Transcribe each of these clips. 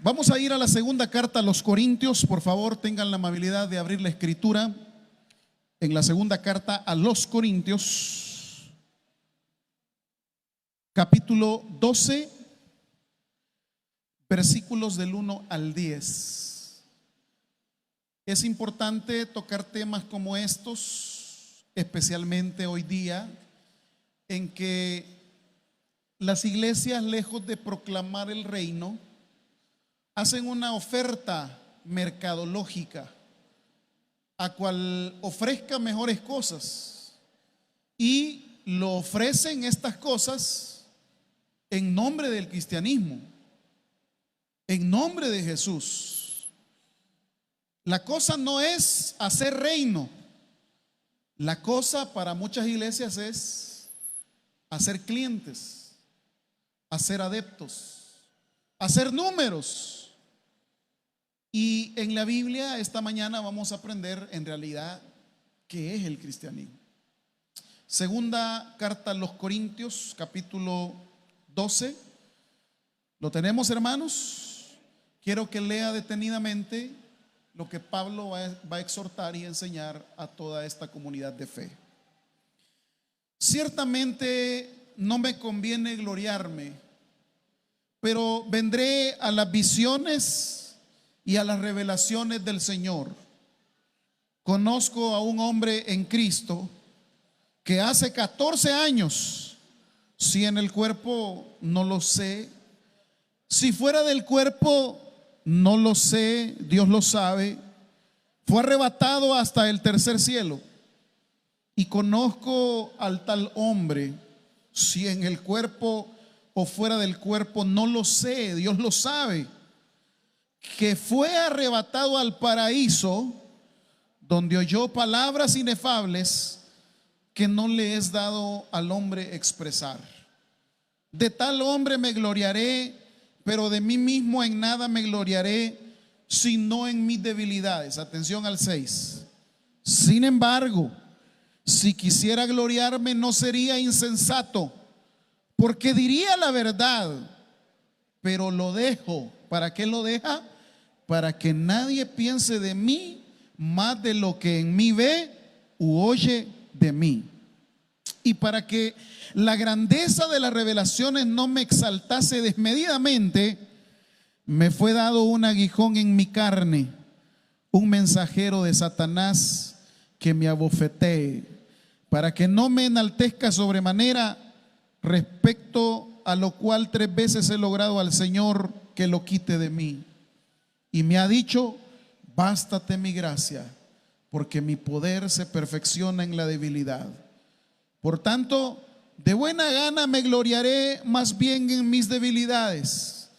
Vamos a ir a la segunda carta a los Corintios. Por favor, tengan la amabilidad de abrir la escritura en la segunda carta a los Corintios, capítulo 12, versículos del 1 al 10. Es importante tocar temas como estos, especialmente hoy día, en que las iglesias, lejos de proclamar el reino, hacen una oferta mercadológica a cual ofrezca mejores cosas, y lo ofrecen estas cosas en nombre del cristianismo, en nombre de Jesús. La cosa no es hacer reino. La cosa para muchas iglesias es hacer clientes, hacer adeptos, hacer números. Y en la Biblia esta mañana vamos a aprender en realidad qué es el cristianismo. Segunda carta a los Corintios, capítulo 12. ¿Lo tenemos, hermanos? Quiero que lea detenidamente lo que Pablo va a exhortar y enseñar a toda esta comunidad de fe. Ciertamente no me conviene gloriarme, pero vendré a las visiones y a las revelaciones del Señor. Conozco a un hombre en Cristo que hace 14 años, si en el cuerpo no lo sé, si fuera del cuerpo no lo sé, Dios lo sabe, fue arrebatado hasta el tercer cielo. Y conozco al tal hombre, si en el cuerpo o fuera del cuerpo no lo sé, Dios lo sabe, que fue arrebatado al paraíso, donde oyó palabras inefables que no le es dado al hombre expresar. De tal hombre me gloriaré, pero de mí mismo en nada me gloriaré, sino en mis debilidades. Atención al 6. Sin embargo, si quisiera gloriarme, no sería insensato, porque diría la verdad, pero lo dejo. ¿Para qué lo deja? Para que nadie piense de mí más de lo que en mí ve u oye de mí. Y para que la grandeza de las revelaciones no me exaltase desmedidamente, me fue dado un aguijón en mi carne, un mensajero de Satanás que me abofetee, para que no me enaltezca sobremanera, respecto a lo cual 3 veces he logrado al Señor que lo quite de mí. Y me ha dicho: bástate mi gracia, porque mi poder se perfecciona en la debilidad. Por tanto, de buena gana me gloriaré más bien en mis debilidades,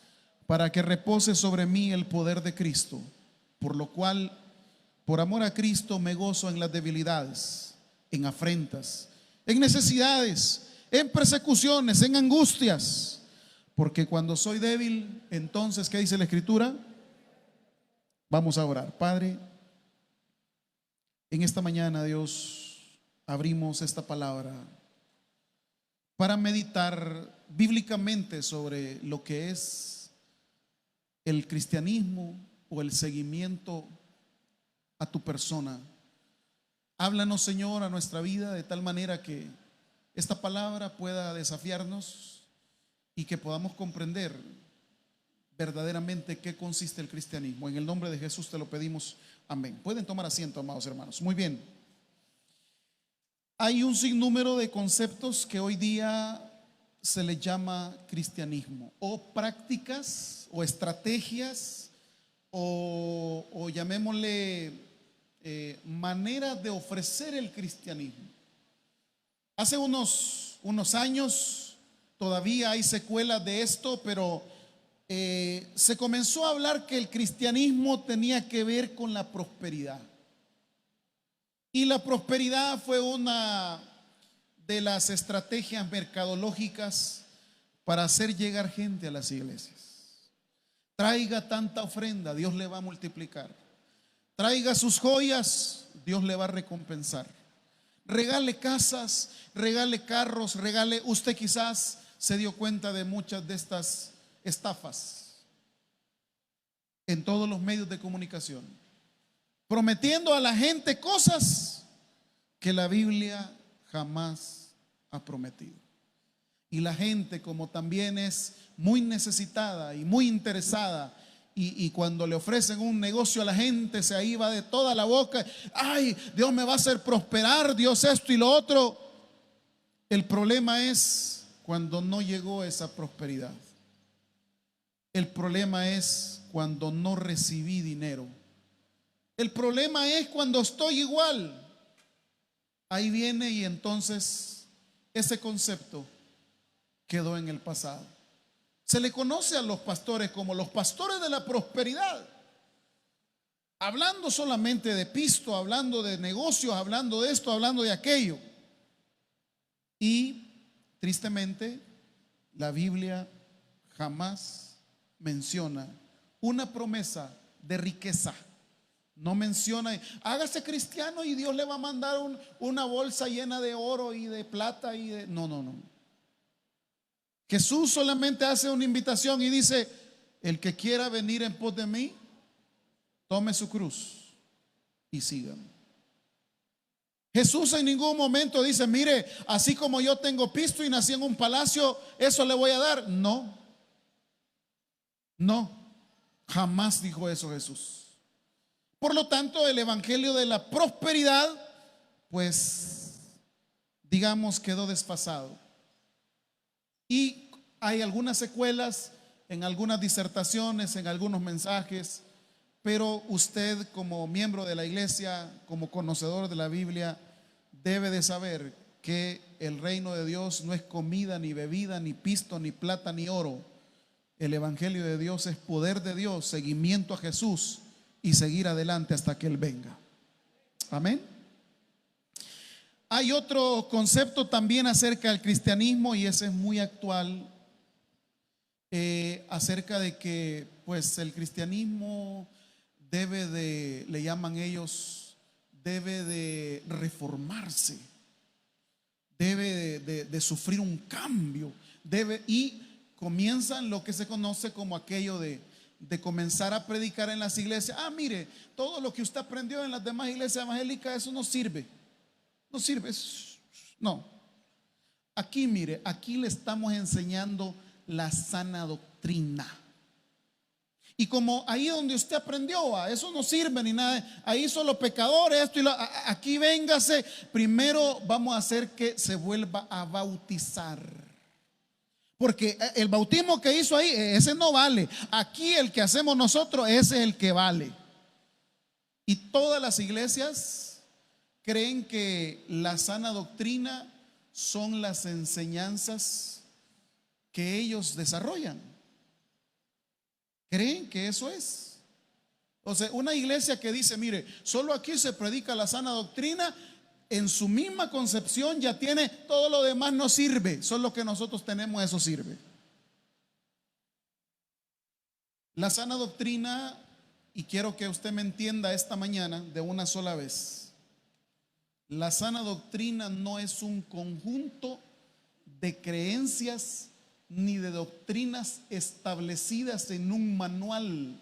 para que repose sobre mí el poder de Cristo. Por lo cual, por amor a Cristo, me gozo en las debilidades, en afrentas, en necesidades, en persecuciones, en angustias, porque cuando soy débil, entonces, ¿qué dice la Escritura? Vamos a orar. Padre, en esta mañana, Dios, abrimos esta palabra para meditar bíblicamente sobre lo que es el cristianismo o el seguimiento a tu persona. Háblanos, Señor, a nuestra vida de tal manera que esta palabra pueda desafiarnos y que podamos comprender verdaderamente qué consiste el cristianismo. En el nombre de Jesús te lo pedimos, amén. Pueden tomar asiento, amados hermanos. Muy bien. Hay un sinnúmero de conceptos que hoy día se le llama cristianismo, o prácticas o estrategias o llamémosle maneras de ofrecer el cristianismo. Hace unos años todavía hay secuelas de esto, pero se comenzó a hablar que el cristianismo tenía que ver con la prosperidad. Y la prosperidad fue una de las estrategias mercadológicas para hacer llegar gente a las iglesias. Traiga tanta ofrenda, Dios le va a multiplicar. Traiga sus joyas, Dios le va a recompensar. Regale casas, regale carros, regale. Usted quizás se dio cuenta de muchas de estas estafas. en todos los medios de comunicación, prometiendo a la gente cosas que la Biblia jamás ha prometido. Y la gente, como también es muy necesitada y muy interesada, y cuando le ofrecen un negocio a la gente, se ahí va de toda la boca: ay, Dios me va a hacer prosperar, Dios esto y lo otro. El problema es cuando no llegó esa prosperidad. El problema es cuando no recibí dinero. El problema es cuando estoy igual. Ahí viene, y entonces ese concepto quedó en el pasado. Se le conoce a los pastores como los pastores de la prosperidad, hablando solamente de pisto, hablando de negocios, hablando de esto, hablando de aquello. Y tristemente, la Biblia jamás menciona una promesa de riqueza. No menciona: hágase cristiano y Dios le va a mandar una bolsa llena de oro y de plata y de... No, no, no. Jesús solamente hace una invitación y dice: el que quiera venir en pos de mí, tome su cruz y sígame. Jesús en ningún momento dice: mire, así como yo tengo pisto y nací en un palacio, eso le voy a dar. No, no, jamás dijo eso Jesús. Por lo tanto, el evangelio de la prosperidad, pues, digamos, quedó desfasado. Y hay algunas secuelas en algunas disertaciones, en algunos mensajes, pero usted, como miembro de la iglesia, como conocedor de la Biblia, debe de saber que el reino de Dios no es comida, ni bebida, ni pisto, ni plata, ni oro. El evangelio de Dios es poder de Dios, seguimiento a Jesús y seguir adelante hasta que Él venga. Amén. Hay otro concepto también acerca del cristianismo, y ese es muy actual, acerca de que pues el cristianismo debe de, le llaman ellos, debe de reformarse, debe de sufrir un cambio, y comienzan lo que se conoce como aquello de comenzar a predicar en las iglesias: ah, mire, todo lo que usted aprendió en las demás iglesias evangélicas, eso no sirve. No sirve, no. Aquí, mire, aquí le estamos enseñando la sana doctrina. Y como ahí donde usted aprendió, eso no sirve ni nada, ahí son los pecadores, esto y lo, aquí véngase, primero vamos a hacer que se vuelva a bautizar. Porque el bautismo que hizo ahí, ese no vale. Aquí el que hacemos nosotros, ese es el que vale. Y todas las iglesias creen que la sana doctrina son las enseñanzas que ellos desarrollan. Creen que eso es. O sea, una iglesia que dice: mire, solo aquí se predica la sana doctrina, en su misma concepción ya tiene todo lo demás, no sirve, solo que nosotros tenemos, eso sirve. La sana doctrina, y quiero que usted me entienda esta mañana de una sola vez, la sana doctrina no es un conjunto de creencias ni de doctrinas establecidas en un manual.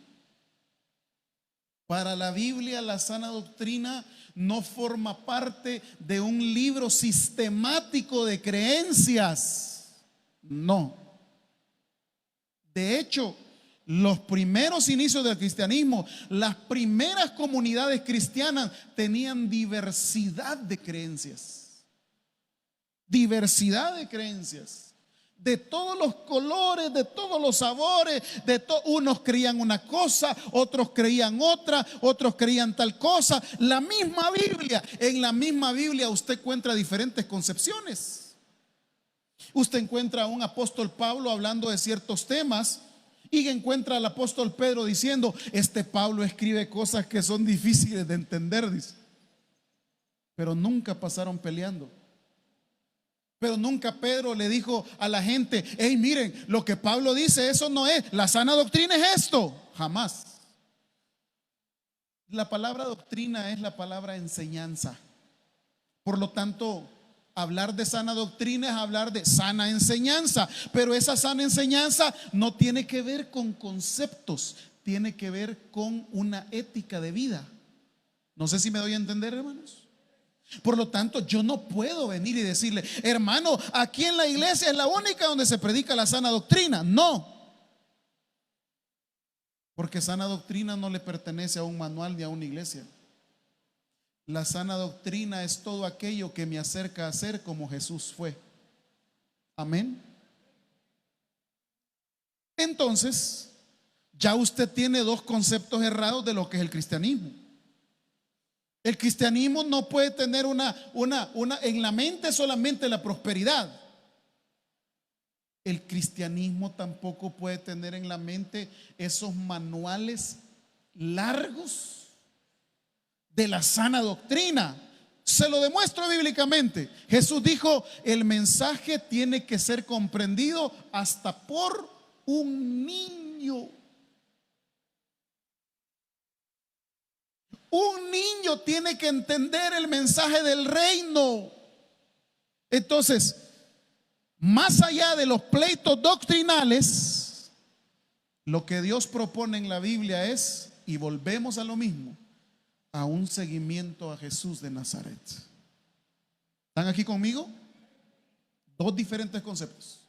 Para la Biblia, la sana doctrina no forma parte de un libro sistemático de creencias. No. De hecho, los primeros inicios del cristianismo, las primeras comunidades cristianas tenían diversidad de creencias. Diversidad de creencias. De todos los colores, de todos los sabores, unos creían una cosa, otros creían otra, otros creían tal cosa. La misma Biblia, en la misma Biblia usted encuentra diferentes concepciones. Usted encuentra a un apóstol Pablo hablando de ciertos temas, y encuentra al apóstol Pedro diciendo: este Pablo escribe cosas que son difíciles de entender, dice. Pero nunca pasaron peleando. Pero nunca Pedro le dijo a la gente: hey, miren, lo que Pablo dice, eso no es, la sana doctrina es esto. Jamás. La palabra doctrina es la palabra enseñanza. Por lo tanto, hablar de sana doctrina es hablar de sana enseñanza. Pero esa sana enseñanza no tiene que ver con conceptos, tiene que ver con una ética de vida. No sé si me doy a entender, hermanos. Por lo tanto, yo no puedo venir y decirle, hermano, aquí en la iglesia es la única donde se predica la sana doctrina. No, porque sana doctrina no le pertenece a un manual ni a una iglesia. La sana doctrina es todo aquello que me acerca a ser como Jesús fue. Amén. Entonces, ya usted tiene dos conceptos errados de lo que es el cristianismo. El cristianismo no puede tener en la mente solamente la prosperidad. El cristianismo tampoco puede tener en la mente esos manuales largos de la sana doctrina. Se lo demuestro bíblicamente. Jesús dijo, el mensaje tiene que ser comprendido hasta por un niño. Un niño tiene que entender el mensaje del reino. Entonces, más allá de los pleitos doctrinales, lo que Dios propone en la Biblia es, y volvemos a lo mismo, a un seguimiento a Jesús de Nazaret. ¿Están aquí conmigo? Dos diferentes conceptos.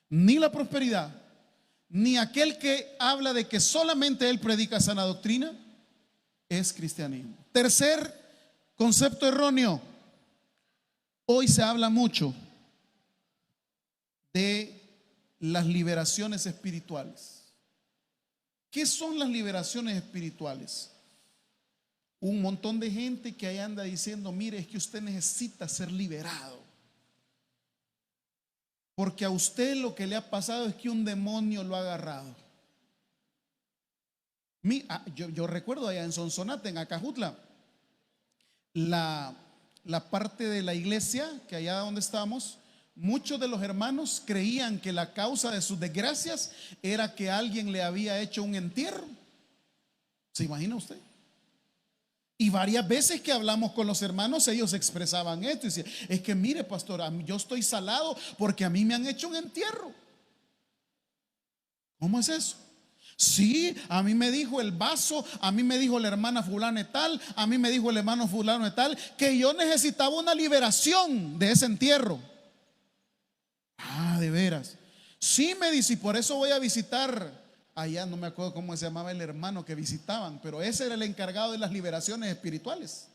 Ni la prosperidad, ni aquel que habla de que solamente él predica sana doctrina es cristianismo. Tercer concepto erróneo. Hoy se habla mucho de las liberaciones espirituales. ¿Qué son las liberaciones espirituales? Un montón de gente que ahí anda diciendo, mire, es que usted necesita ser liberado, porque a usted lo que le ha pasado es que un demonio lo ha agarrado. Yo recuerdo allá en Sonsonate, en Acajutla, la parte de la iglesia que allá donde estamos, muchos de los hermanos creían que la causa de sus desgracias era que alguien le había hecho un entierro. ¿Se imagina usted? Y varias veces que hablamos con los hermanos, ellos expresaban esto y decían, es que mire, pastor, yo estoy salado porque a mí me han hecho un entierro. ¿Cómo es eso? Sí, a mí me dijo el vaso, a mí me dijo la hermana fulana y tal, a mí me dijo el hermano fulano y tal, que yo necesitaba una liberación de ese entierro. Ah, de veras. Sí, me dice, y por eso voy a visitar allá, no me acuerdo cómo se llamaba el hermano que visitaban, pero ese era el encargado de las liberaciones espirituales.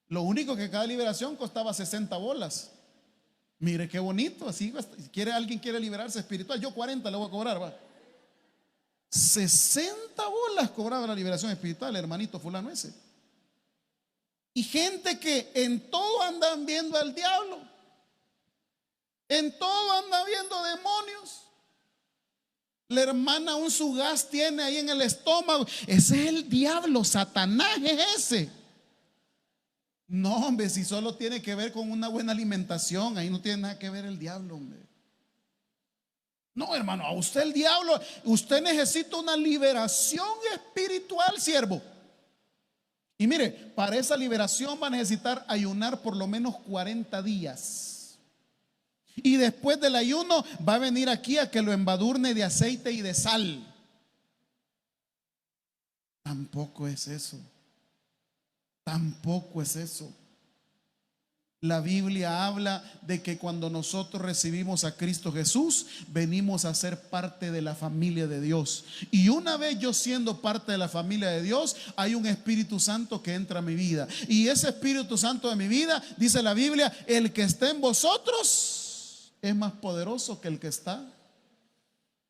Lo único que cada liberación costaba 60 bolas. Mire qué bonito, así, alguien quiere liberarse espiritual, yo 40 le voy a cobrar, va. 60 bolas cobraba la liberación espiritual, hermanito fulano ese. Y gente que en todo andan viendo al diablo, en todo andan viendo demonios. La hermana un sugaz tiene ahí en el estómago, ese es el diablo, Satanás es ese. No, hombre, si solo tiene que ver con una buena alimentación, ahí no tiene nada que ver el diablo, hombre. No, hermano, a usted el diablo, usted necesita una liberación espiritual, siervo. Y mire, para esa liberación va a necesitar ayunar por lo menos 40 días. Y después del ayuno va a venir aquí a que lo embadurne de aceite y de sal. Tampoco es eso. Tampoco es eso. La Biblia habla de que cuando nosotros recibimos a Cristo Jesús, venimos a ser parte de la familia de Dios. Y una vez yo siendo parte de la familia de Dios, hay un Espíritu Santo que entra a mi vida. Y ese Espíritu Santo de mi vida, dice la Biblia, el que está en vosotros es más poderoso que el que está.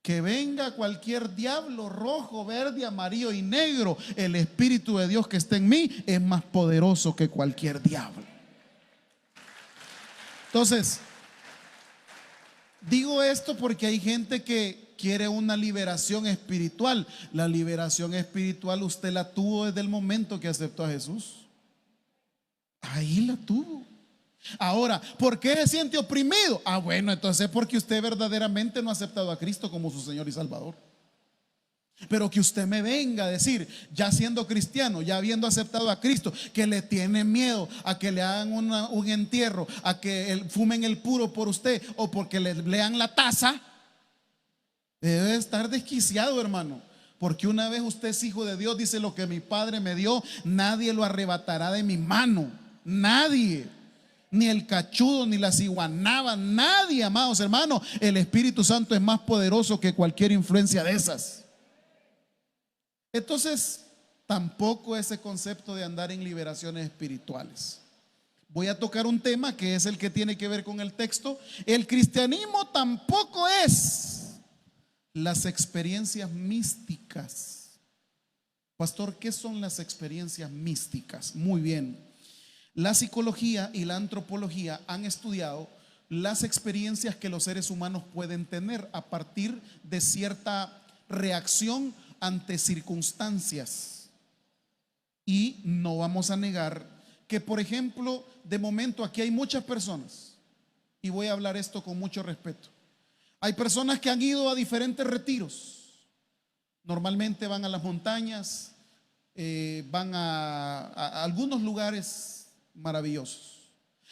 Que venga cualquier diablo rojo, verde, amarillo y negro, el Espíritu de Dios que está en mí es más poderoso que cualquier diablo. Entonces, digo esto porque hay gente que quiere una liberación espiritual. La liberación espiritual usted la tuvo desde el momento que aceptó a Jesús. Ahí la tuvo. Ahora, ¿por qué se siente oprimido? Ah, bueno, entonces porque usted verdaderamente no ha aceptado a Cristo como su Señor y Salvador. Pero que usted me venga a decir, ya siendo cristiano, ya habiendo aceptado a Cristo, que le tiene miedo a que le hagan un entierro, a que fumen el puro por usted o porque le lean la taza, debe estar desquiciado, hermano. Porque una vez usted es hijo de Dios, dice: lo que mi Padre me dio, nadie lo arrebatará de mi mano. Nadie. Ni el cachudo, ni la ciguanaba, nadie, amados hermanos. El Espíritu Santo es más poderoso que cualquier influencia de esas. Entonces, tampoco ese concepto de andar en liberaciones espirituales. Voy a tocar un tema que es el que tiene que ver con el texto. El cristianismo tampoco es las experiencias místicas. Pastor, ¿qué son las experiencias místicas? Muy bien. La psicología y la antropología han estudiado las experiencias que los seres humanos pueden tener a partir de cierta reacción ante circunstancias. Y no vamos a negar que, por ejemplo, de momento aquí hay muchas personas, y voy a hablar esto con mucho respeto. Hay personas que han ido a diferentes retiros. Normalmente van a las montañas, van a algunos lugares maravillosos.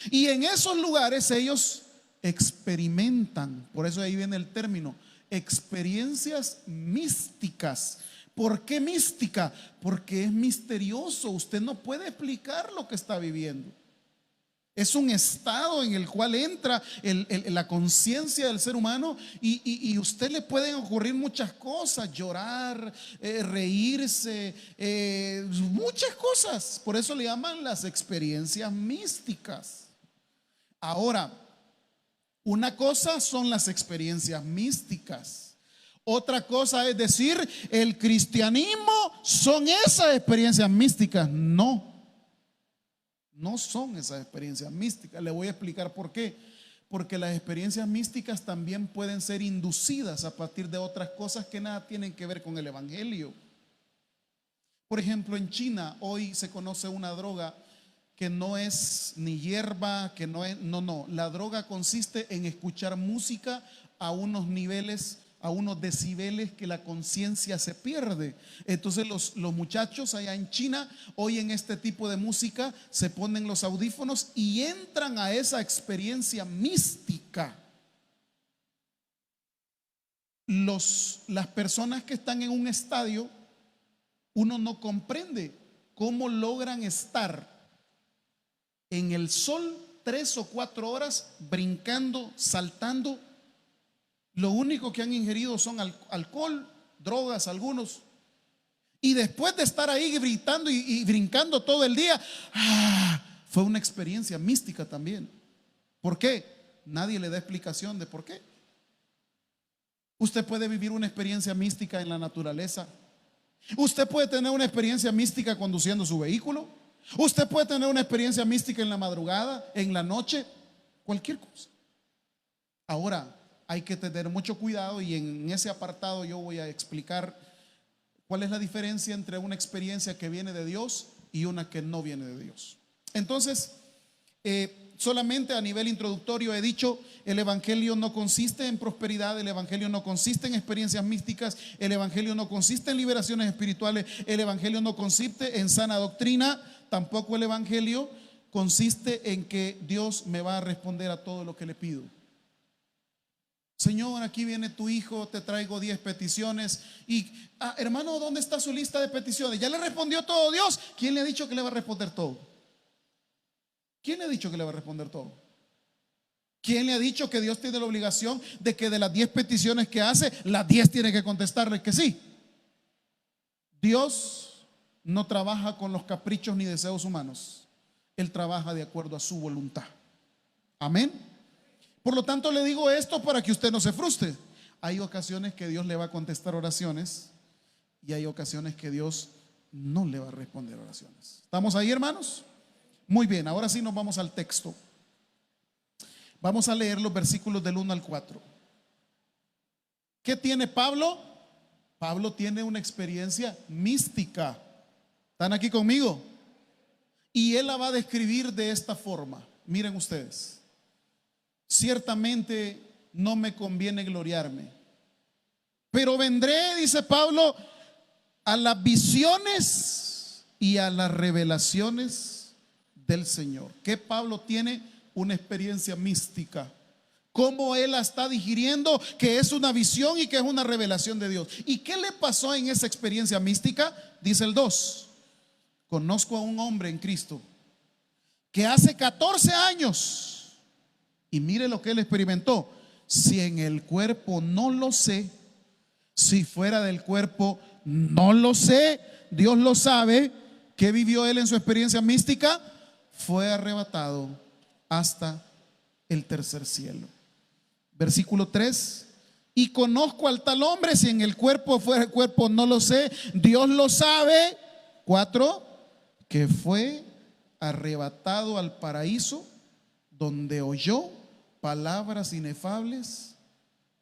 Y en esos lugares ellos experimentan, por eso ahí viene el término, experiencias místicas. ¿Por qué mística? Porque es misterioso. Usted no puede explicar lo que está viviendo. Es un estado en el cual entra la conciencia del ser humano y usted le pueden ocurrir muchas cosas: llorar, reírse, muchas cosas. Por eso le llaman las experiencias místicas. Ahora, una cosa son las experiencias místicas. Otra cosa es decir: el cristianismo son esas experiencias místicas. No son esas experiencias místicas. Le voy a explicar por qué. Porque las experiencias místicas también pueden ser inducidas a partir de otras cosas que nada tienen que ver con el evangelio. Por ejemplo, en China hoy se conoce una droga que no es ni hierba, que no es, no. La droga consiste en escuchar música a unos niveles, a unos decibeles que la conciencia se pierde. Entonces los muchachos allá en China oyen este tipo de música, se ponen los audífonos y entran a esa experiencia mística. Las personas que están en un estadio, uno no comprende cómo logran estar en el sol 3 o 4 horas brincando, saltando. Lo único que han ingerido son alcohol, drogas algunos. Y después de estar ahí gritando y brincando todo el día, fue una experiencia mística también. ¿Por qué? Nadie le da explicación de por qué. Usted puede vivir una experiencia mística en la naturaleza. Usted puede tener una experiencia mística conduciendo su vehículo. Usted puede tener una experiencia mística en la madrugada, en la noche, cualquier cosa. Ahora, hay que tener mucho cuidado, y en ese apartado yo voy a explicar cuál es la diferencia entre una experiencia que viene de Dios y una que no viene de Dios. Entonces, solamente a nivel introductorio he dicho: el evangelio no consiste en prosperidad, el evangelio no consiste en experiencias místicas, el evangelio no consiste en liberaciones espirituales, el evangelio no consiste en sana doctrina, tampoco el evangelio consiste en que Dios me va a responder a todo lo que le pido. Señor, aquí viene tu hijo, te traigo 10 peticiones y, hermano, ¿dónde está su lista de peticiones? ¿Ya le respondió todo Dios? ¿Quién le ha dicho que le va a responder todo? ¿Quién le ha dicho que le va a responder todo? ¿Quién le ha dicho que Dios tiene la obligación de que de las 10 peticiones que hace, las 10 tiene que contestarle que sí? Dios no trabaja con los caprichos ni deseos humanos. Él trabaja de acuerdo a su voluntad. Amén. Por lo tanto, le digo esto para que usted no se frustre. Hay ocasiones que Dios le va a contestar oraciones y hay ocasiones que Dios no le va a responder oraciones. ¿Estamos ahí, hermanos? Muy bien, ahora sí nos vamos al texto. Vamos a leer los versículos del 1 al 4. ¿Qué tiene Pablo? Pablo tiene una experiencia mística. ¿Están aquí conmigo? Y él la va a describir de esta forma. Miren ustedes. Ciertamente no me conviene gloriarme, pero vendré, dice Pablo, a las visiones y a las revelaciones del Señor. Que Pablo tiene una experiencia mística. cómo él la está digiriendo, que es una visión y que es una revelación de Dios. ¿Y qué le pasó en esa experiencia mística? Dice el 2: conozco a un hombre en Cristo que hace 14 años, y mire lo que él experimentó. Si en el cuerpo no lo sé, si fuera del cuerpo no lo sé, Dios lo sabe. ¿Qué vivió él en su experiencia mística? Fue arrebatado hasta el tercer cielo. Versículo 3: y conozco al tal hombre, si en el cuerpo fuera el cuerpo no lo sé, Dios lo sabe. 4: que fue arrebatado al paraíso, donde oyó palabras inefables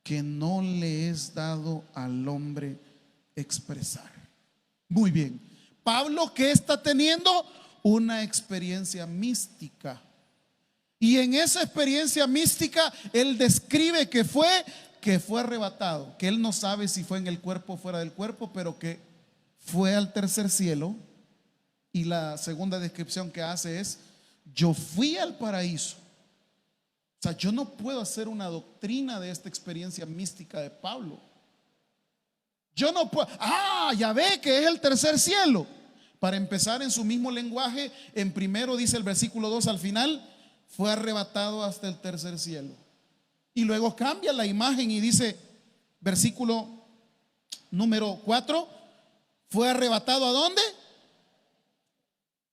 que no le es dado al hombre expresar. Muy bien. Pablo, ¿qué está teniendo? Una experiencia mística. Y en esa experiencia mística él describe que fue arrebatado, que él no sabe si fue en el cuerpo o fuera del cuerpo, pero que fue al tercer cielo. Y la segunda descripción que hace es: yo fui al paraíso. O sea, yo no puedo hacer una doctrina de esta experiencia mística de Pablo. Yo no puedo. Ya ve que es el tercer cielo. Para empezar, en su mismo lenguaje, en primero dice el versículo 2 al final: fue arrebatado hasta el tercer cielo. Y luego cambia la imagen y dice, versículo número 4: fue arrebatado ¿a dónde?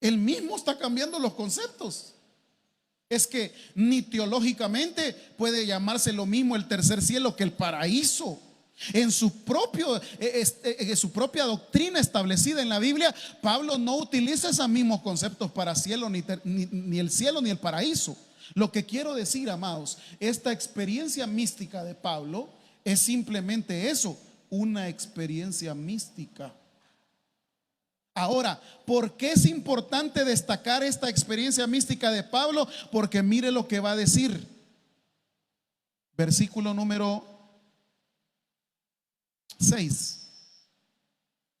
Él mismo está cambiando los conceptos. Es que ni teológicamente puede llamarse lo mismo el tercer cielo que el paraíso. En su propia doctrina establecida en la Biblia, Pablo no utiliza esos mismos conceptos para cielo, ni el cielo ni el paraíso. Lo que quiero decir, amados, esta experiencia mística de Pablo es simplemente eso, una experiencia mística. Ahora, ¿por qué es importante destacar esta experiencia mística de Pablo? Porque mire lo que va a decir. Versículo número 6.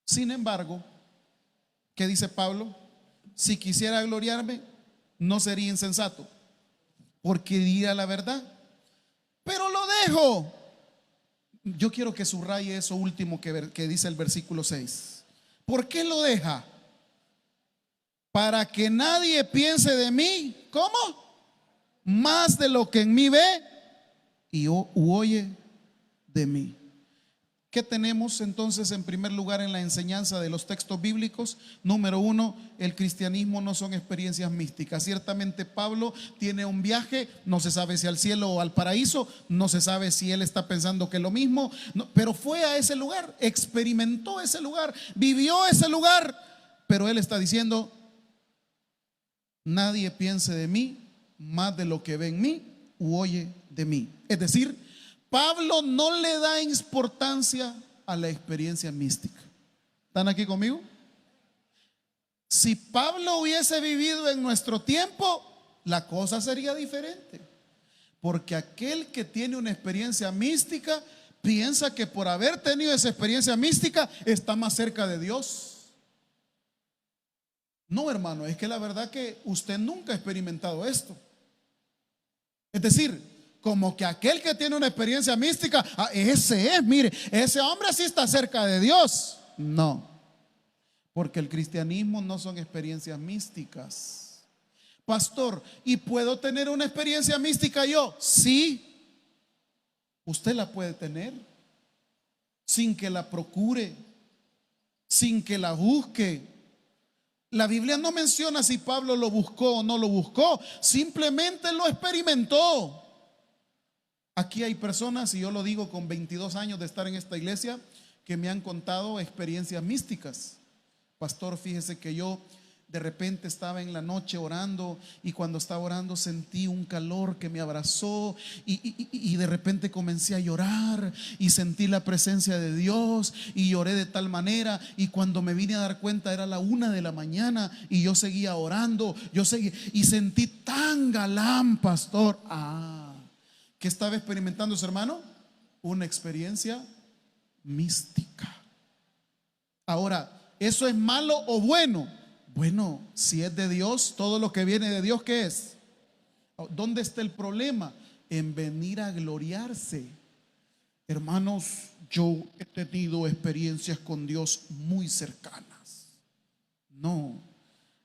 Sin embargo, ¿qué dice Pablo? Si quisiera gloriarme, no sería insensato, porque diría la verdad, pero lo dejo. Yo quiero que subraye eso último que dice el versículo 6. ¿Por qué lo deja? Para que nadie piense de mí, ¿cómo? Más de lo que en mí ve y oye de mí. ¿Qué tenemos entonces en primer lugar en la enseñanza de los textos bíblicos? Número 1, el cristianismo no son experiencias místicas. Ciertamente Pablo tiene un viaje, no se sabe si al cielo o al paraíso, no se sabe si él está pensando que es lo mismo, pero fue a ese lugar, experimentó ese lugar, vivió ese lugar, pero él está diciendo: nadie piense de mí más de lo que ve en mí u oye de mí. Es decir, Pablo no le da importancia a la experiencia mística. ¿Están aquí conmigo? Si Pablo hubiese vivido en nuestro tiempo, la cosa sería diferente. Porque aquel que tiene una experiencia mística piensa que por haber tenido esa experiencia mística está más cerca de Dios. No, hermano, es que la verdad que usted nunca ha experimentado esto. Es decir, como que aquel que tiene una experiencia mística, ese es, mire, ese hombre sí está cerca de Dios. No, porque el cristianismo no son experiencias místicas. Pastor, ¿y puedo tener una experiencia mística yo? Sí, usted la puede tener sin que la procure, sin que la busque. La Biblia no menciona si Pablo lo buscó o no lo buscó, simplemente lo experimentó. Aquí hay personas, y yo lo digo con 22 años de estar en esta iglesia, que me han contado experiencias místicas. Pastor, fíjese que yo de repente estaba en la noche orando, y cuando estaba orando sentí un calor que me abrazó, y de repente comencé a llorar y sentí la presencia de Dios y lloré de tal manera, y cuando me vine a dar cuenta era la 1 de la mañana y yo seguía orando, y sentí tan galán, pastor. ¿Qué estaba experimentando su hermano? Una experiencia mística. Ahora, ¿eso es malo o bueno? Bueno, si es de Dios, todo lo que viene de Dios, ¿qué es? ¿Dónde está el problema? en venir a gloriarse. Hermanos, yo he tenido experiencias con Dios muy cercanas. No,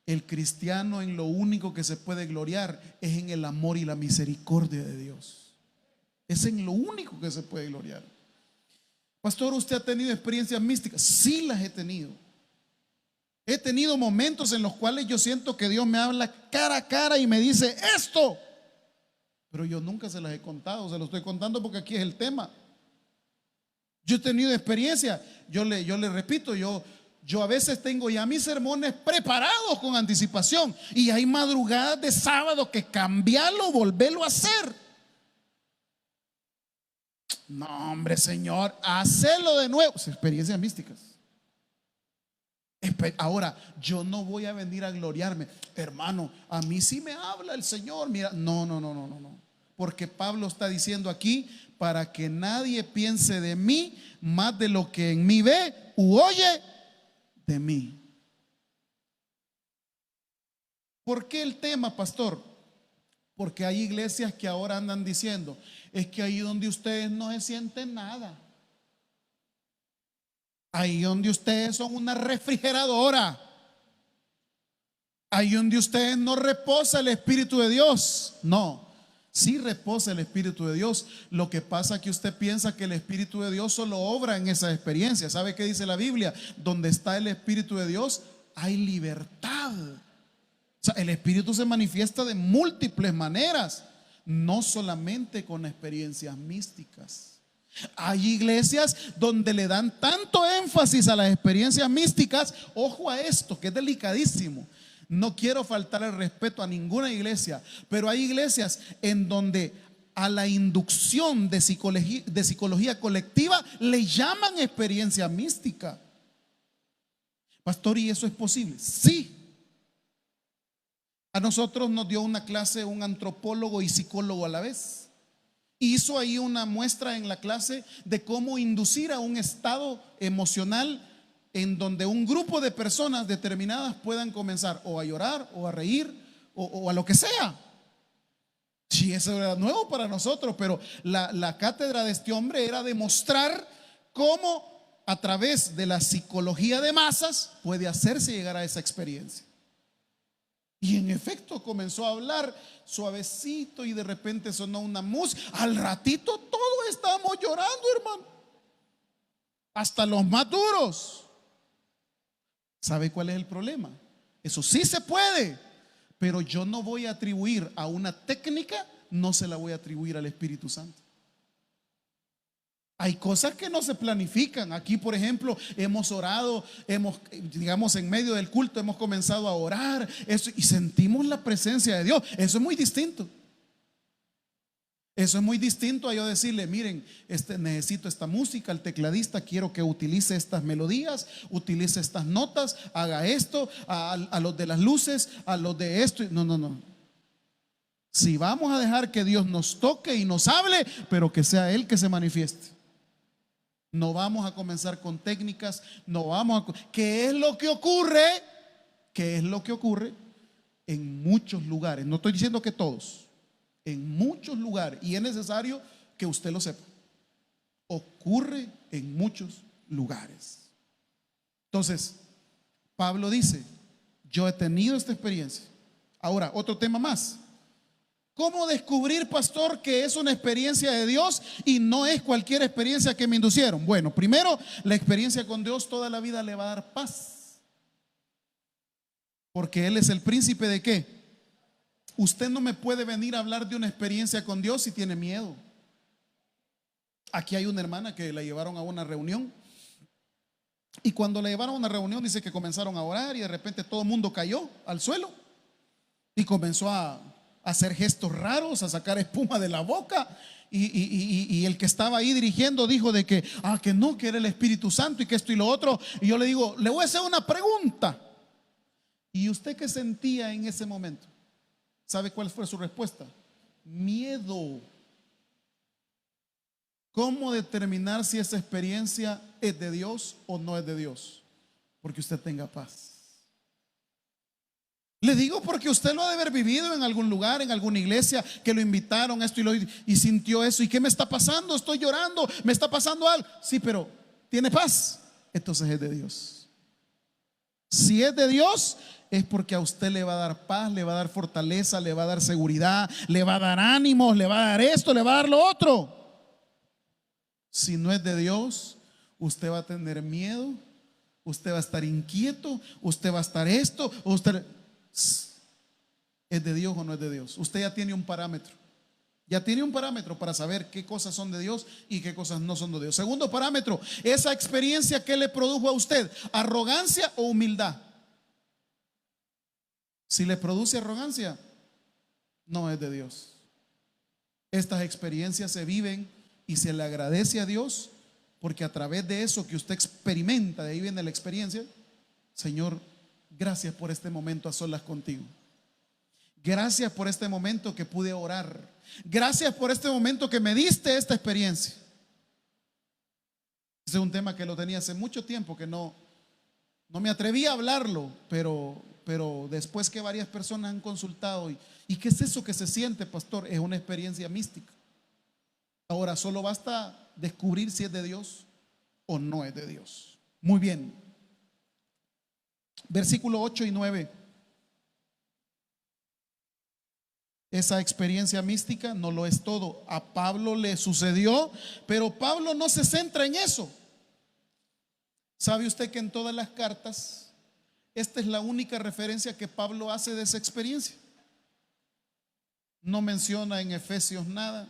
el cristiano en lo único que se puede gloriar es en el amor y la misericordia de Dios. Es en lo único que se puede gloriar. Pastor, ¿usted ha tenido experiencias místicas? Sí, las he tenido. He tenido momentos en los cuales yo siento que Dios me habla cara a cara y me dice esto, pero yo nunca se las he contado. Se lo estoy contando porque aquí es el tema. Yo he tenido experiencia. Yo le repito, yo a veces tengo ya mis sermones preparados con anticipación, y hay madrugadas de sábado que cambiarlo, volverlo a hacer. No, hombre, Señor, hacerlo de nuevo. Experiencias místicas. Ahora, yo no voy a venir a gloriarme, hermano. A mí sí me habla el Señor. Mira, no. Porque Pablo está diciendo aquí: para que nadie piense de mí más de lo que en mí ve u oye de mí. ¿Por qué el tema, pastor? Porque hay iglesias que ahora andan diciendo: es que ahí donde ustedes no se sienten nada, ahí donde ustedes son una refrigeradora, ahí donde ustedes no reposa el Espíritu de Dios. No, sí reposa el Espíritu de Dios. Lo que pasa es que usted piensa que el Espíritu de Dios solo obra en esa experiencia. ¿Sabe qué dice la Biblia? Donde está el Espíritu de Dios hay libertad. O sea, el Espíritu se manifiesta de múltiples maneras, no solamente con experiencias místicas. Hay iglesias donde le dan tanto énfasis a las experiencias místicas. Ojo a esto, que es delicadísimo. No quiero faltar el respeto a ninguna iglesia, pero hay iglesias en donde a la inducción de psicología colectiva le llaman experiencia mística. Pastor, ¿y eso es posible? Sí. A nosotros nos dio una clase un antropólogo y psicólogo a la vez. Hizo ahí una muestra en la clase de cómo inducir a un estado emocional en donde un grupo de personas determinadas puedan comenzar o a llorar o a reír o a lo que sea. Sí, eso era nuevo para nosotros, pero la cátedra de este hombre era demostrar cómo a través de la psicología de masas puede hacerse llegar a esa experiencia. Y en efecto comenzó a hablar suavecito y de repente sonó una música. Al ratito todos estábamos llorando, hermano. Hasta los más duros. ¿Sabe cuál es el problema? Eso sí se puede, pero yo no voy a atribuir a una técnica, no se la voy a atribuir al Espíritu Santo. Hay cosas que no se planifican. Aquí, por ejemplo, hemos orado, digamos, en medio del culto hemos comenzado a orar eso, y sentimos la presencia de Dios. Eso es muy distinto. Eso es muy distinto a yo decirle: miren, necesito esta música, el tecladista quiero que utilice estas melodías, utilice estas notas, haga esto, a los de las luces, a los de esto. No. Si vamos a dejar que Dios nos toque y nos hable, pero que sea Él que se manifieste. No vamos a comenzar con técnicas, no vamos a... ¿Qué es lo que ocurre? ¿Qué es lo que ocurre en muchos lugares? No estoy diciendo que todos, en muchos lugares, y es necesario que usted lo sepa. Ocurre en muchos lugares. Entonces, Pablo dice: yo he tenido esta experiencia. Ahora, otro tema más. ¿Cómo descubrir, pastor, que es una experiencia de Dios y no es cualquier experiencia que me inducieron? Bueno, primero, la experiencia con Dios toda la vida le va a dar paz, porque Él es el príncipe de ¿qué? Usted no me puede venir a hablar de una experiencia con Dios si tiene miedo. Aquí hay una hermana que la llevaron a una reunión, y cuando la llevaron a una reunión dice que comenzaron a orar y de repente todo el mundo cayó al suelo y comenzó a hacer gestos raros, a sacar espuma de la boca, y el que estaba ahí dirigiendo dijo de que que no, que era el Espíritu Santo y que esto y lo otro. Y yo le digo: le voy a hacer una pregunta. ¿Y usted qué sentía en ese momento? ¿Sabe cuál fue su respuesta? Miedo. ¿Cómo determinar si esa experiencia es de Dios o no es de Dios? Porque usted tenga paz. Le digo porque usted lo ha de haber vivido en algún lugar, en alguna iglesia, que lo invitaron a esto y sintió eso. ¿Y qué me está pasando? Estoy llorando, me está pasando algo. Sí, pero tiene paz. Entonces es de Dios. Si es de Dios, es porque a usted le va a dar paz, le va a dar fortaleza, le va a dar seguridad, le va a dar ánimos, le va a dar esto, le va a dar lo otro. Si no es de Dios, usted va a tener miedo, usted va a estar inquieto, usted va a estar esto, usted... ¿Es de Dios o no es de Dios? Usted ya tiene un parámetro. Ya tiene un parámetro para saber qué cosas son de Dios y qué cosas no son de Dios. Segundo parámetro, esa experiencia que le produjo a usted, arrogancia o humildad. Si le produce arrogancia, no es de Dios. Estas experiencias se viven y se le agradece a Dios, porque a través de eso que usted experimenta, de ahí viene la experiencia. Señor, gracias por este momento a solas contigo. Gracias por este momento que pude orar. Gracias por este momento que me diste esta experiencia. Ese es un tema que lo tenía hace mucho tiempo, que no me atreví a hablarlo, pero después que varias personas han consultado, ¿y qué es eso que se siente, pastor? Es una experiencia mística. Ahora solo basta descubrir si es de Dios o no es de Dios. Muy bien. Versículo 8 y 9. Esa experiencia mística no lo es todo. A Pablo le sucedió, pero Pablo no se centra en eso. ¿Sabe usted que en todas las cartas esta es la única referencia que Pablo hace de esa experiencia? No menciona en Efesios nada,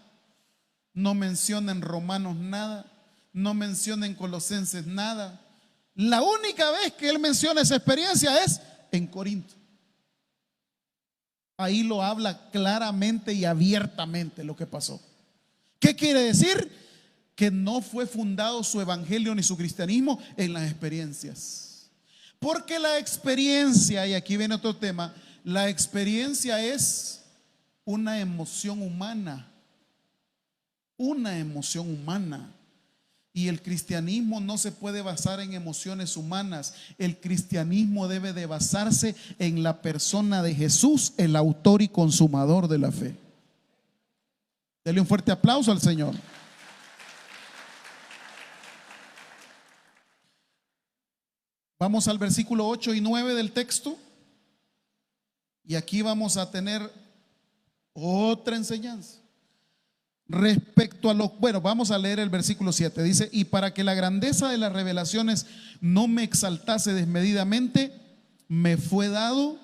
no menciona en Romanos nada, no menciona en Colosenses nada. La única vez que él menciona esa experiencia es en Corinto. Ahí lo habla claramente y abiertamente lo que pasó. ¿Qué quiere decir? Que no fue fundado su evangelio ni su cristianismo en las experiencias. Porque la experiencia, y aquí viene otro tema, la experiencia es una emoción humana. Una emoción humana. Y el cristianismo no se puede basar en emociones humanas. El cristianismo debe de basarse en la persona de Jesús, el autor y consumador de la fe. Dele un fuerte aplauso al Señor. Vamos al versículo 8 y 9 del texto. Y aquí vamos a tener otra enseñanza. Respecto a lo, bueno, vamos a leer el versículo 7. Dice: y para que la grandeza de las revelaciones no me exaltase desmedidamente, me fue dado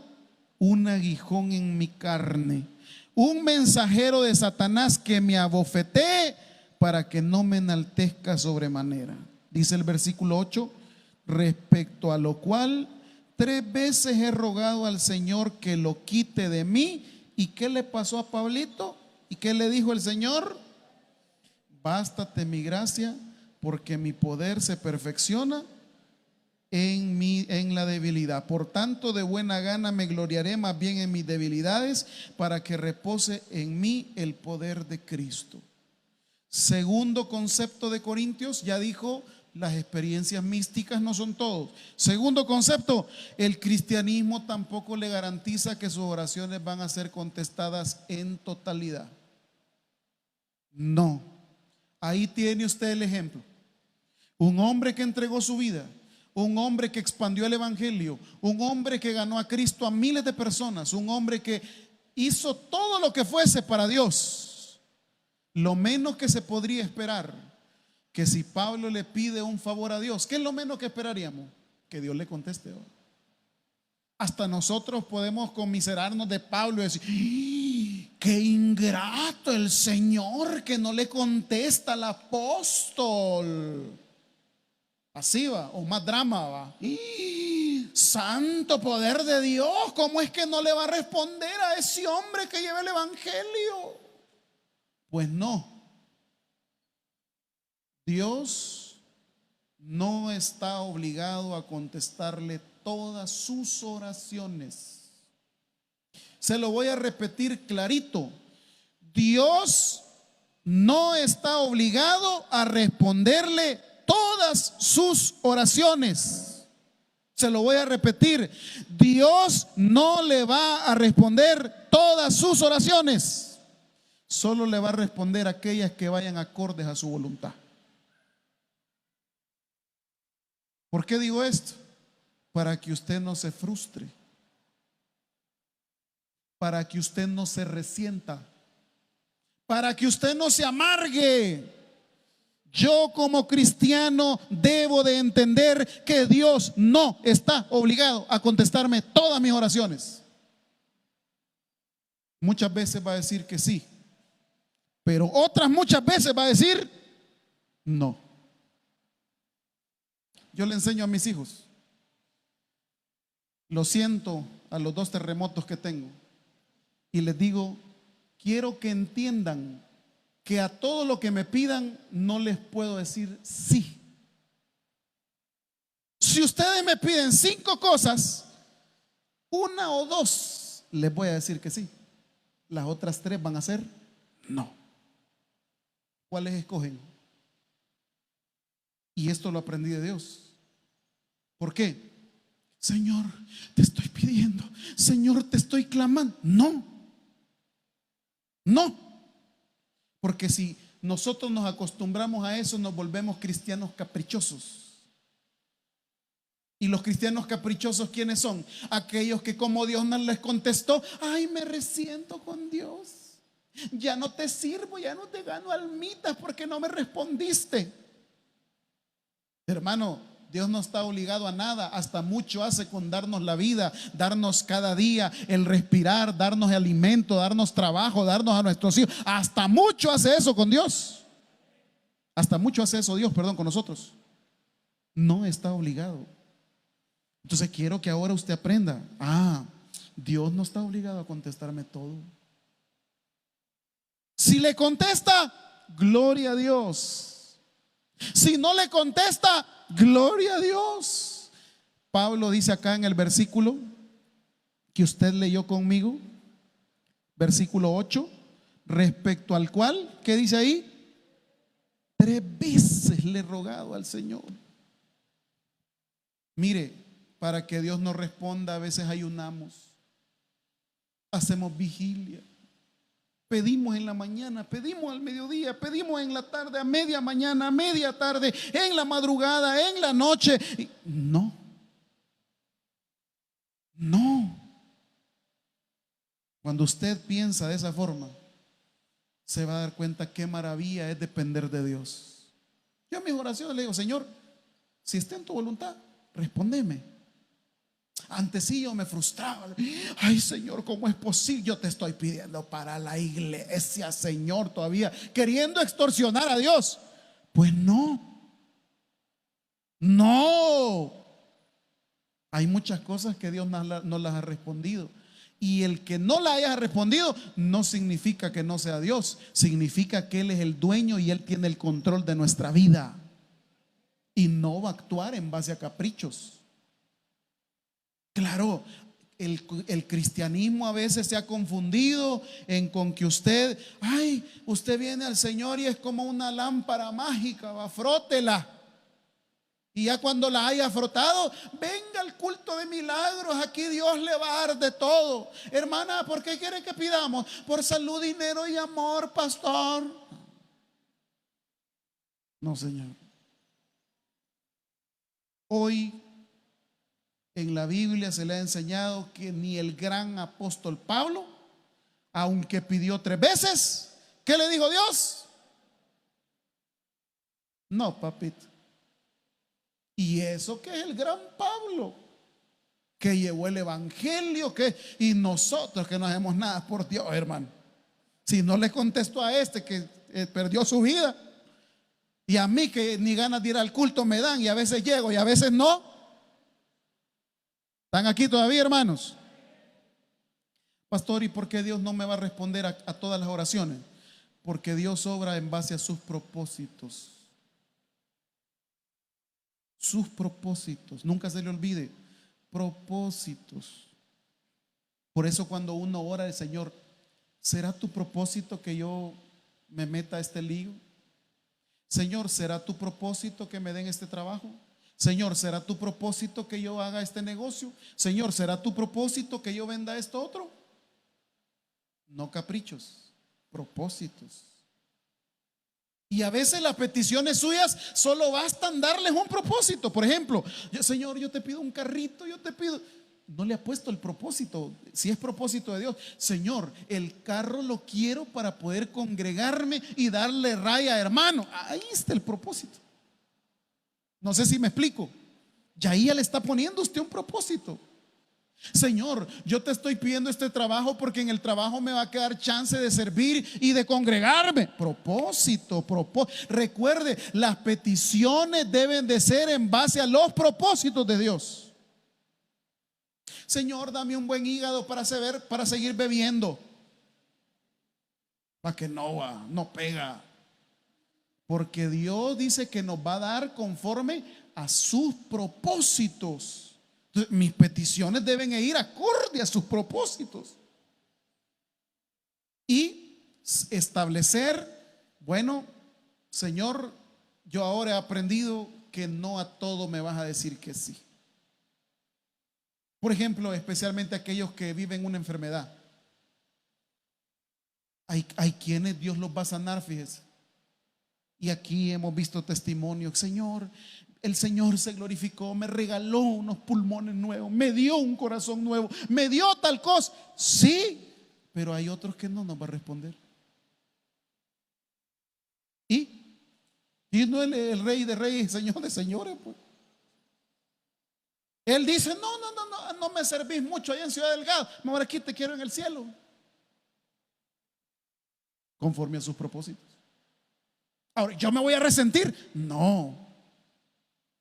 un aguijón en mi carne, un mensajero de Satanás que me abofetee para que no me enaltezca sobremanera. Dice el versículo 8: respecto a lo cual 3 veces he rogado al Señor que lo quite de mí. ¿Y qué le pasó a Pablito? ¿Y qué le dijo el Señor? Bástate mi gracia, porque mi poder se perfecciona en la debilidad. Por tanto, de buena gana me gloriaré más bien en mis debilidades, para que repose en mí el poder de Cristo. Segundo concepto de Corintios, ya dijo, las experiencias místicas no son todos. Segundo concepto, el cristianismo tampoco le garantiza que sus oraciones van a ser contestadas en totalidad. No. Ahí tiene usted el ejemplo. Un hombre que entregó su vida, un hombre que expandió el evangelio, un hombre que ganó a Cristo a miles de personas, un hombre que hizo todo lo que fuese para Dios. Lo menos que se podría esperar, que si Pablo le pide un favor a Dios, ¿qué es lo menos que esperaríamos? Que Dios le conteste. Hasta nosotros podemos conmiserarnos de Pablo y decir: qué ingrato el Señor que no le contesta al apóstol. Así va, o más drama va. Santo poder de Dios, ¿cómo es que no le va a responder a ese hombre que lleva el evangelio? Pues no. Dios no está obligado a contestarle todas sus oraciones. Se lo voy a repetir clarito. Dios no está obligado a responderle todas sus oraciones. Se lo voy a repetir. Dios no le va a responder todas sus oraciones. Solo le va a responder aquellas que vayan acordes a su voluntad. ¿Por qué digo esto? Para que usted no se frustre. Para que usted no se resienta. Para que usted no se amargue. Yo como cristiano debo de entender que Dios no está obligado a contestarme todas mis oraciones. Muchas veces va a decir que sí, pero otras muchas veces va a decir no. Yo le enseño a mis hijos. Lo siento a los 2 terremotos que tengo y les digo, quiero que entiendan que a todo lo que me pidan no les puedo decir sí. Si ustedes me piden 5 cosas, 1 o 2 les voy a decir que sí. Las otras 3 van a ser no. ¿Cuáles escogen? Y esto lo aprendí de Dios. ¿Por qué? Señor, te estoy pidiendo. Señor, te estoy clamando. No. No. Porque si nosotros nos acostumbramos a eso, nos volvemos cristianos caprichosos. Y los cristianos caprichosos, ¿quiénes son? Aquellos que como Dios no les contestó, ay, me resiento con Dios. Ya no te sirvo, ya no te gano almitas porque no me respondiste. Hermano, Dios no está obligado a nada, hasta mucho hace con darnos la vida, darnos cada día el respirar, darnos alimento, darnos trabajo, darnos a nuestros hijos. Hasta mucho hace eso con Dios. Hasta mucho hace eso Dios, perdón, con nosotros. No está obligado. Entonces quiero que ahora usted aprenda. Dios no está obligado a contestarme todo. Si le contesta, gloria a Dios. Si no le contesta, gloria a Dios. Pablo dice acá en el versículo que usted leyó conmigo, versículo 8, respecto al cual, ¿qué dice ahí? 3 veces le he rogado al Señor. Mire, para que Dios nos responda, a veces ayunamos, hacemos vigilia, pedimos en la mañana, pedimos al mediodía, pedimos en la tarde, a media mañana, a media tarde, en la madrugada, en la noche. No. Cuando usted piensa de esa forma, se va a dar cuenta qué maravilla es depender de Dios. Yo a mis oraciones le digo, Señor, si está en tu voluntad, respóndeme. Antes sí yo me frustraba. Ay, Señor, ¿cómo es posible? Yo te estoy pidiendo para la iglesia, Señor, todavía queriendo extorsionar a Dios. Pues no. Hay muchas cosas que Dios no las ha respondido. Y el que no la haya respondido no significa que no sea Dios. Significa que Él es el dueño y Él tiene el control de nuestra vida. Y no va a actuar en base a caprichos. Claro, el cristianismo a veces se ha confundido con que usted viene al Señor y es como una lámpara mágica, va, frótela. Y ya cuando la haya frotado, venga al culto de milagros, aquí Dios le va a dar de todo. Hermana, ¿por qué quiere que pidamos? Por salud, dinero y amor, pastor. No, Señor. Hoy en la Biblia se le ha enseñado que ni el gran apóstol Pablo, aunque pidió 3 veces, ¿qué le dijo Dios? No, papito. Y eso que es el gran Pablo, que llevó el evangelio, y nosotros que no hacemos nada por Dios, hermano. Si no le contestó a este que perdió su vida, y a mí que ni ganas de ir al culto me dan, y a veces llego y a veces no. ¿Están aquí todavía, hermanos? Pastor, ¿y por qué Dios no me va a responder a todas las oraciones? Porque Dios obra en base a sus propósitos. Sus propósitos, nunca se le olvide, propósitos. Por eso cuando uno ora al Señor, ¿será tu propósito que yo me meta a este lío? Señor, ¿será tu propósito que me den este trabajo? Señor, ¿será tu propósito que yo haga este negocio? Señor, ¿será tu propósito que yo venda esto otro? No caprichos, propósitos. Y a veces las peticiones suyas solo bastan darles un propósito. Por ejemplo, Señor, yo te pido un carrito, yo te pido. No le ha puesto el propósito. Si es propósito de Dios, Señor, el carro lo quiero para poder congregarme y darle raya a hermano. Ahí está el propósito. No sé si me explico. Ya ahí le está poniendo usted un propósito. Señor, yo te estoy pidiendo este trabajo porque en el trabajo me va a quedar chance de servir y de congregarme. Propósito. Recuerde, las peticiones deben de ser en base a los propósitos de Dios. Señor, dame un buen hígado para seguir bebiendo. Para que no pega. Porque Dios dice que nos va a dar conforme a sus propósitos. Entonces, mis peticiones deben ir acorde a sus propósitos. Y establecer, bueno, Señor, yo ahora he aprendido que no a todo me vas a decir que sí. Por ejemplo, especialmente aquellos que viven una enfermedad. Hay quienes Dios los va a sanar, fíjese. Y aquí hemos visto testimonios. Señor, el Señor se glorificó, me regaló unos pulmones nuevos, me dio un corazón nuevo, me dio tal cosa. Sí, pero hay otros que no nos va a responder. Y no el Rey de Reyes, Señor de Señores, pues. Él dice, no me servís mucho allá en Ciudad Delgado, ahora aquí te quiero en el cielo. Conforme a sus propósitos. Ahora, ¿yo me voy a resentir? No.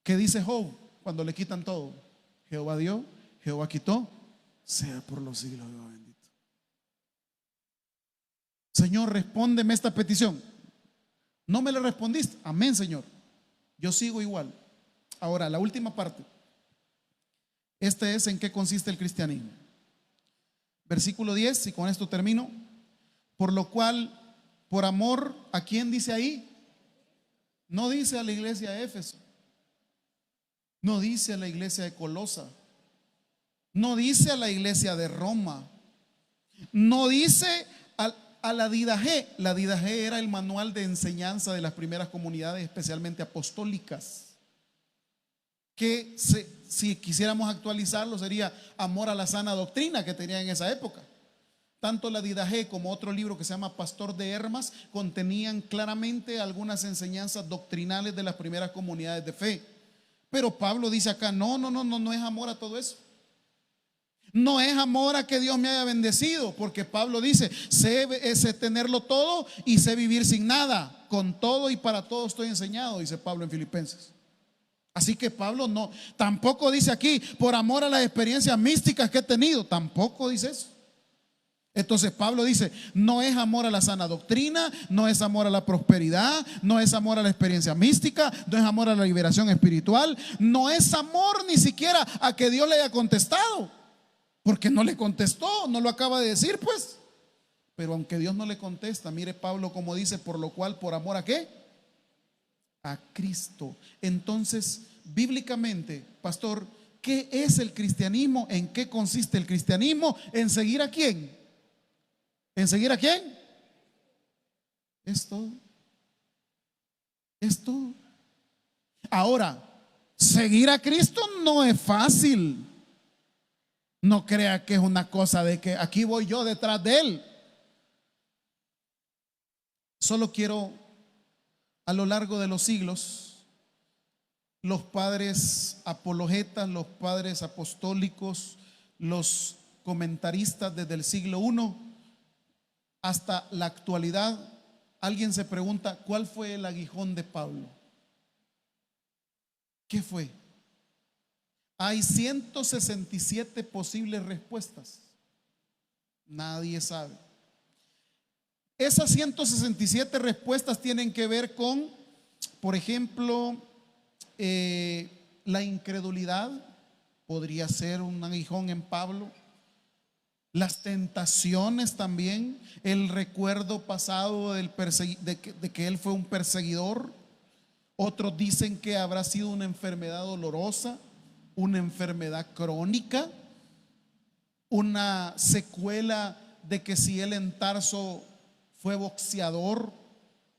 ¿Qué dice Job cuando le quitan todo? Jehová dio, Jehová quitó, sea por los siglos, Jehová bendito. Señor, respóndeme esta petición. No me la respondiste. Amén, Señor. Yo sigo igual. Ahora, la última parte. Este es en qué consiste el cristianismo. Versículo 10, y con esto termino. Por lo cual, por amor, ¿a quién dice ahí? No dice a la iglesia de Éfeso. No dice a la iglesia de Colosa. No dice a la iglesia de Roma. No dice a la Didache. La Didache era el manual de enseñanza de las primeras comunidades, especialmente apostólicas. Que si quisiéramos actualizarlo sería amor a la sana doctrina que tenía en esa época. Tanto la Didache como otro libro que se llama Pastor de Hermas contenían claramente algunas enseñanzas doctrinales de las primeras comunidades de fe. Pero Pablo dice acá, no es amor a todo eso. No es amor a que Dios me haya bendecido, porque Pablo dice, sé tenerlo todo y sé vivir sin nada. Con todo y para todo estoy enseñado, dice Pablo en Filipenses. Así que Pablo tampoco dice aquí, por amor a las experiencias místicas que he tenido, tampoco dice eso. Entonces Pablo dice, no es amor a la sana doctrina, no es amor a la prosperidad, no es amor a la experiencia mística, no es amor a la liberación espiritual, no es amor ni siquiera a que Dios le haya contestado, porque no le contestó, no lo acaba de decir pues. Pero aunque Dios no le contesta, mire Pablo como dice, por lo cual, por amor a ¿qué? A Cristo. Entonces, bíblicamente, pastor, ¿qué es el cristianismo? ¿En qué consiste el cristianismo? ¿En seguir a quién? ¿En seguir a quién? Es todo. Es todo. Ahora, seguir a Cristo no es fácil. No crea que es una cosa de que aquí voy yo detrás de Él. Solo quiero, a lo largo de los siglos, los padres apologetas, los padres apostólicos, los comentaristas desde el siglo I hasta la actualidad, alguien se pregunta, ¿cuál fue el aguijón de Pablo? ¿Qué fue? Hay 167 posibles respuestas. Nadie sabe. Esas 167 respuestas tienen que ver con, por ejemplo, la incredulidad, podría ser un aguijón en Pablo. Las tentaciones también, el recuerdo pasado de que él fue un perseguidor, Otros dicen que habrá sido una enfermedad dolorosa, una enfermedad crónica, una secuela de que si él en Tarso fue boxeador.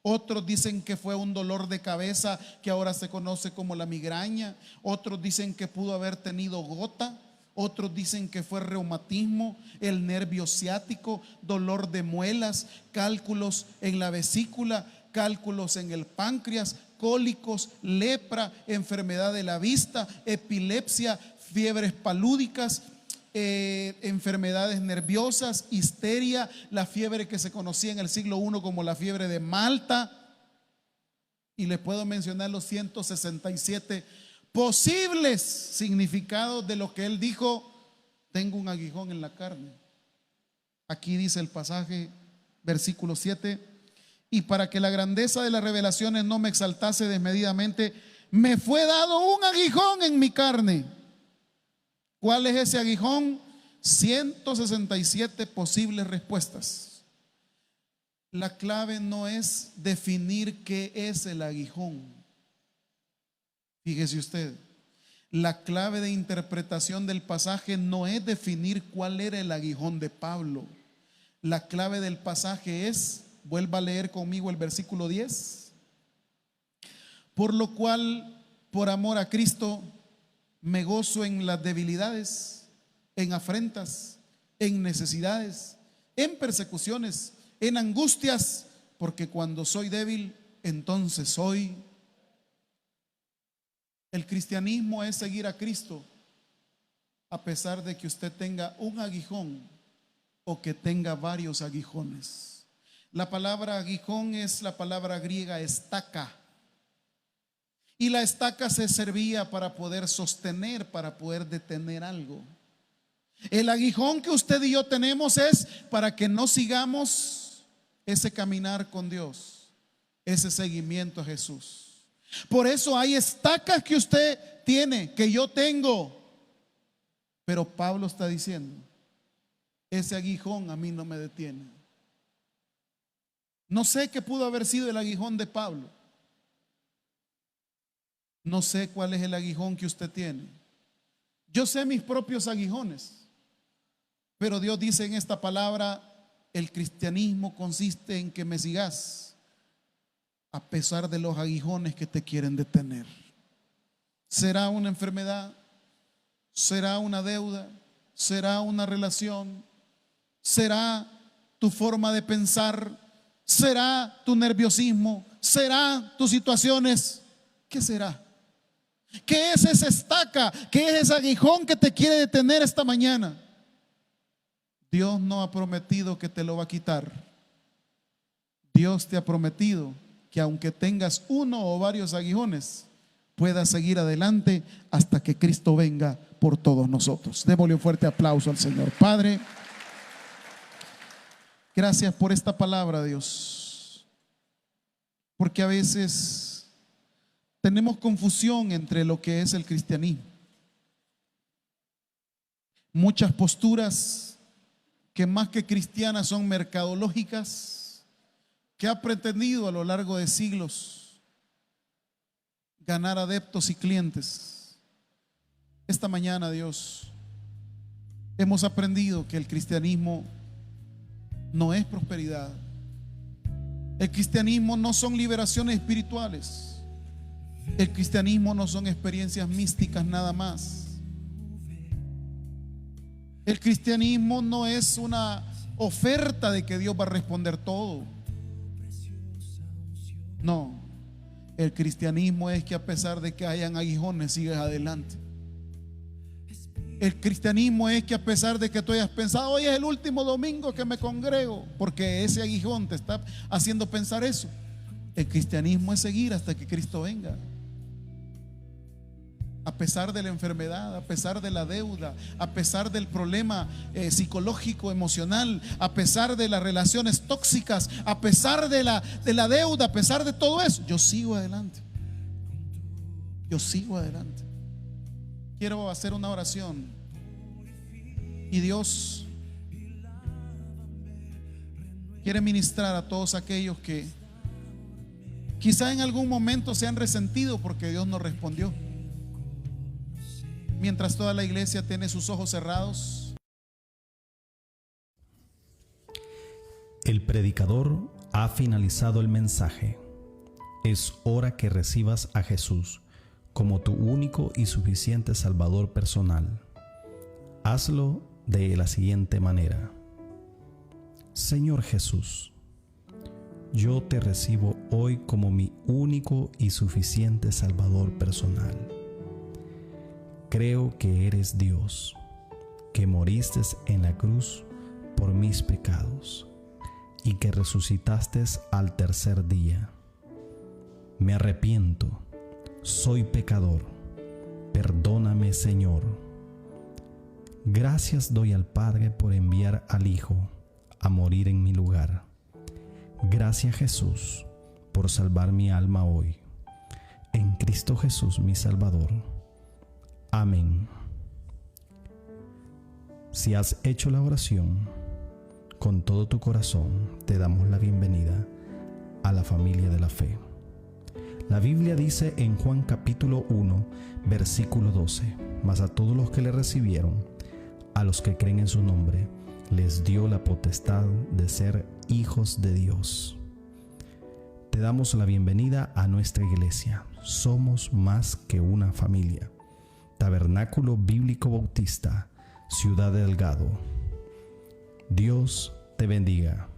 Otros dicen que fue un dolor de cabeza que ahora se conoce como la migraña. Otros dicen que pudo haber tenido gota. Otros dicen que fue reumatismo, el nervio ciático, dolor de muelas, cálculos en la vesícula, cálculos en el páncreas, cólicos, lepra, enfermedad de la vista, epilepsia, fiebres palúdicas, enfermedades nerviosas, histeria, la fiebre que se conocía en el siglo I como la fiebre de Malta. Y les puedo mencionar los 167 posibles significados de lo que él dijo: tengo un aguijón en la carne. Aquí dice el pasaje, versículo 7: y para que la grandeza de las revelaciones no me exaltase desmedidamente, me fue dado un aguijón en mi carne. ¿Cuál es ese aguijón? 167 posibles respuestas. La clave no es definir qué es el aguijón. Fíjese usted, la clave de interpretación del pasaje no es definir cuál era el aguijón de Pablo. La clave del pasaje es, vuelva a leer conmigo el versículo 10: por lo cual, por amor a Cristo, me gozo en las debilidades, en afrentas, en necesidades, en persecuciones, en angustias, porque cuando soy débil, entonces soy. El cristianismo es seguir a Cristo a pesar de que usted tenga un aguijón o que tenga varios aguijones. La palabra aguijón es la palabra griega estaca. Y la estaca se servía para poder sostener, para poder detener algo. El aguijón que usted y yo tenemos es para que no sigamos ese caminar con Dios, ese seguimiento a Jesús. Por eso hay estacas que usted tiene, que yo tengo. Pero Pablo está diciendo: ese aguijón a mí no me detiene. No sé qué pudo haber sido el aguijón de Pablo. No sé cuál es el aguijón que usted tiene. Yo sé mis propios aguijones, pero Dios dice en esta palabra: el cristianismo consiste en que me sigas a pesar de los aguijones que te quieren detener. ¿Será una enfermedad? ¿Será una deuda? ¿Será una relación? ¿Será tu forma de pensar? ¿Será tu nerviosismo? ¿Será tus situaciones? ¿Qué será? ¿Qué es esa estaca? ¿Qué es ese aguijón que te quiere detener esta mañana? Dios no ha prometido que te lo va a quitar. Dios te ha prometido que aunque tengas uno o varios aguijones, puedas seguir adelante hasta que Cristo venga por todos nosotros. Démosle un fuerte aplauso al Señor. Padre, gracias por esta palabra, Dios, porque a veces tenemos confusión entre lo que es el cristianismo. Muchas posturas que más que cristianas son mercadológicas, que ha pretendido a lo largo de siglos ganar adeptos y clientes. Esta mañana, Dios, hemos aprendido que el cristianismo no es prosperidad. El cristianismo no son liberaciones espirituales. El cristianismo no son experiencias místicas nada más. El cristianismo no es una oferta de que Dios va a responder todo. No, el cristianismo es que a pesar de que hayan aguijones, sigues adelante. El cristianismo es que a pesar de que tú hayas pensado: hoy es el último domingo que me congrego, porque ese aguijón te está haciendo pensar eso. El cristianismo es seguir hasta que Cristo venga. A pesar de la enfermedad, a pesar de la deuda, a pesar del problema psicológico, emocional, a pesar de las relaciones tóxicas, a pesar de la deuda, a pesar de todo eso, yo sigo adelante. Yo sigo adelante. Quiero hacer una oración y Dios quiere ministrar a todos aquellos que Quizá en algún momento se han resentido porque Dios no respondió. Mientras toda la iglesia tiene sus ojos cerrados. El predicador ha finalizado el mensaje. Es hora que recibas a Jesús como tu único y suficiente Salvador personal. Hazlo de la siguiente manera. Señor Jesús, yo te recibo hoy como mi único y suficiente Salvador personal. Creo que eres Dios, que moriste en la cruz por mis pecados y que resucitaste al tercer día. Me arrepiento, soy pecador, perdóname, Señor. Gracias doy al Padre por enviar al Hijo a morir en mi lugar. Gracias, Jesús, por salvar mi alma hoy. En Cristo Jesús, mi Salvador. Amén. Si has hecho la oración con todo tu corazón, te damos la bienvenida a la familia de la fe. La Biblia dice en Juan capítulo 1, versículo 12: mas a todos los que le recibieron, a los que creen en su nombre, les dio la potestad de ser hijos de Dios. Te damos la bienvenida a nuestra iglesia. Somos más que una familia. Tabernáculo Bíblico Bautista, Ciudad Delgado. Dios te bendiga.